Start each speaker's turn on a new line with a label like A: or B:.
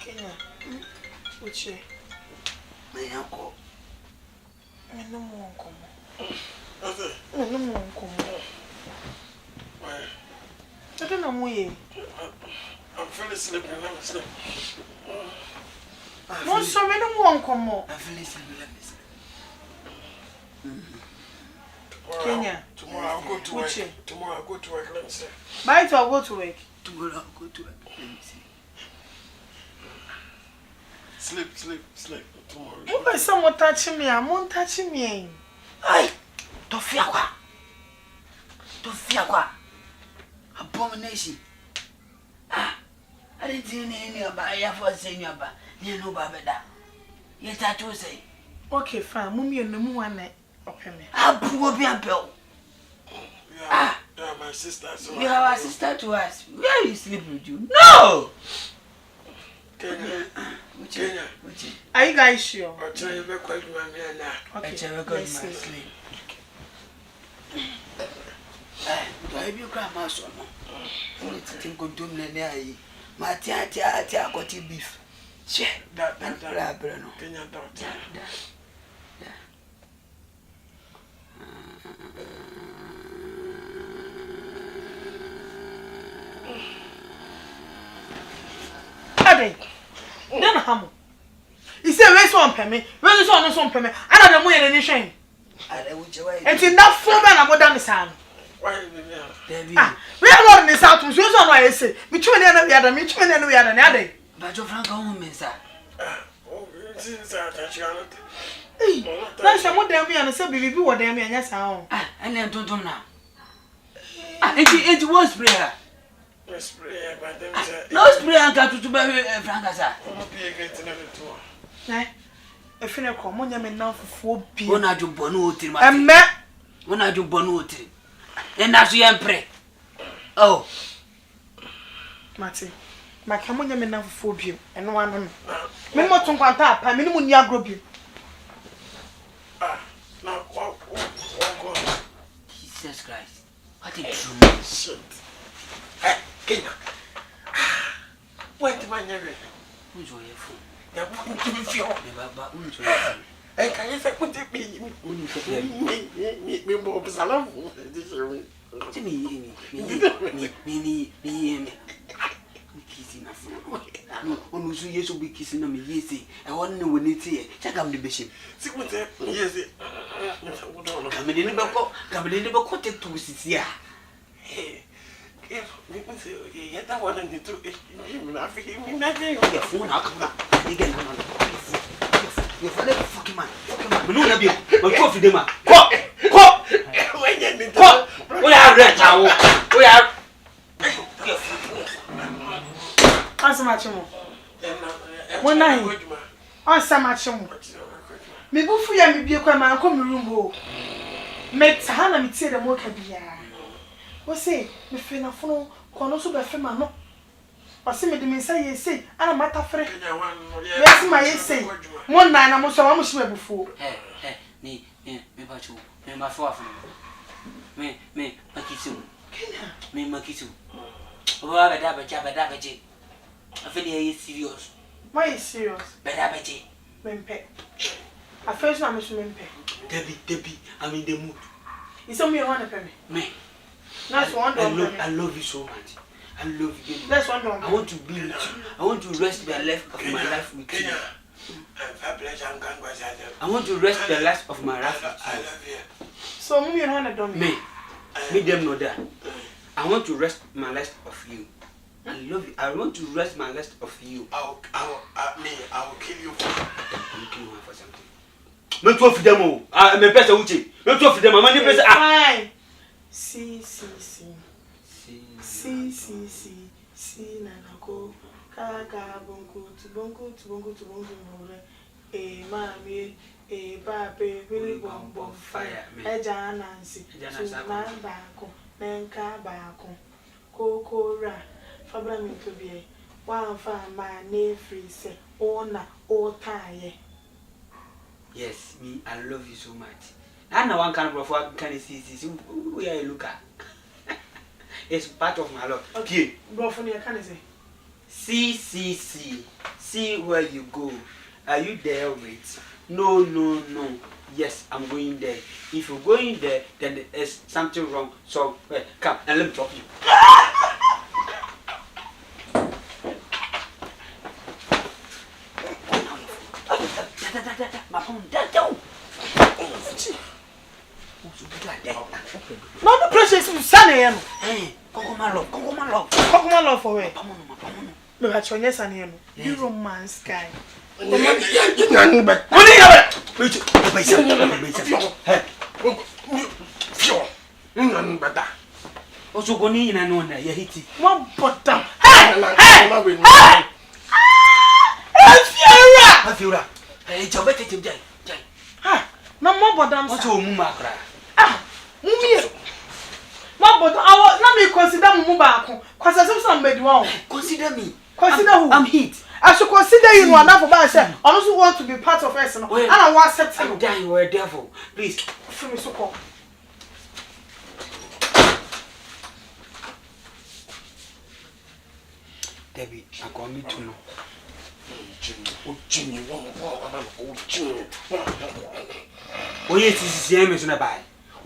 A: Kenya. Uche.
B: Me uncle.
A: Me no more uncle.
B: Okay.
A: Me no more uncle.
B: Why?
A: I don't know where.
B: I'm feeling sleepy. Let me sleep.
A: No, so me no more uncle.
B: I'm feeling sleepy. Let me sleep.
A: Kenya.
B: Tomorrow I'll go to work. Tomorrow I'll go to work. Let me see.
A: Bye to I'll go to work.
B: Tomorrow I'll go to work. Let me see. Sleep. Tomorrow.
A: You by someone touching me. I'm not touching me.
B: Aye. Tofiakwa. Abomination. I didn't see any about ya for saying about. You know Babada. Yes, I do say.
A: Okay, fine. Mummy and the one okay me.
B: Abu be a bell.
C: Yeah, my sister. So
B: you have a sister to us. Where you sleep with you? No!
C: Kenya.
A: Are you guys sure?
C: I'll tell you about quite my man now.
A: Okay,
B: let's sleep. I be grandma son. Only to think of doom and my tia got you beef. Che,
C: that
B: Kenya
C: daughter.
A: Then Hamu. He said, raise one payment, raise one payment. I don't know where any shame. And in that four man, I'm done the sound.
C: Why?
A: We are not in this house, so I say, between the other, between the other.
B: But your Frank home, sir.
C: Oh, since I touch you.
A: That's what they mean, and say, baby, what they mean, yes, I
B: and then don't now. It was prayer.
C: No spray, but then
B: no spray and got to bury Francasa.
A: If you come on, you now for 4 people.
B: When I do Bonuti,
A: and met
B: when I do Bonuti, and that's the emperor. Oh,
A: Matty, my come on, you now for 4 people, and one of them. Remember to want up, I mean, when you are grouping.
C: Now,
B: Jesus Christ, what a true
C: shit. Kenya. Wait, my name.
B: Who's your phone?
C: They wouldn't give you. And can you say, put it me, Bob Salam?
B: Me. Kissing a fool. On whose years will be kissing them, yes, I want to know when it's here. Check out the bishop.
C: See what they yes.
B: Come in the book, to see ya.
C: If that one and the two, nothing.
B: Your phone, I'll come back. Again, you're fucking man. But no, but coffee, them. We are rich. We are.
A: Answer my chum. One night, answer my chum. Me go for ya, me be a man, come room. Make Hannah me say the more can be. What say, me feel a phone, Conoso by Femano. Or see me the Messiah say, and a matter for it. Yes, my say, 1 night I must have much before.
B: Me, but you, me, my father. Me, Makisu. Me, Makisu. Oh, I have a jabba. I feel he is serious.
A: Why is serious?
B: Bedabaji.
A: Mempe. I first know Miss Mempe.
B: Debbie, I'm in the mood.
A: It's only one of me.
B: Me.
A: That's one
B: I love you so much. I love you.
A: That's one.
B: I want to be with you. I want to rest my life of my life with you. I want to rest the life of my life with you.
C: I love you.
A: So, me and Hannah don't
B: me them know that. I want to rest my life of you. I love you. I want to rest my life of you.
C: I will kill you
B: for something. Me too for them all. I'm a person uchi. Me too for them. I'm a person.
A: Fine. See. Na go. Kaka bongo to bongo. Mami. Babe, really bomb fire. Eja Nancy. Sunan bako. Nenka bako. Kokora. Fabra mi to be. One fan my name free say. Ona all time.
B: Yes, me, I love you so much. I know one kind of profile can see we are a looker. It's part of my love.
A: Okay, bro, for you can say.
B: C. see where you go. Are you there with? No, no, no. Yes, I'm going there. If you're going there, then there's something wrong. So, come and let me talk to you.
A: No, the pressure is sunny.
B: Kokoma love.
A: Kokoma love for where? Me ba chonye sunny. You romance guy.
B: Also, go in and on there. You hit it.
A: One bottom.
B: Fiora. It's a better to die.
A: No more bottom.
B: What's your mumma cry?
A: Mummy. What bottom? I will not me consider Mumba. Consider somebody.
B: Consider me.
A: Consider who?
B: I'm hit.
A: I should consider you one for myself. I also want to be part of us. And I want to accept you.
B: Die, you are a devil. Please.
A: Feel me so cold.
B: Debbie, I call me to know. Oh, yes, this is the image on the buy.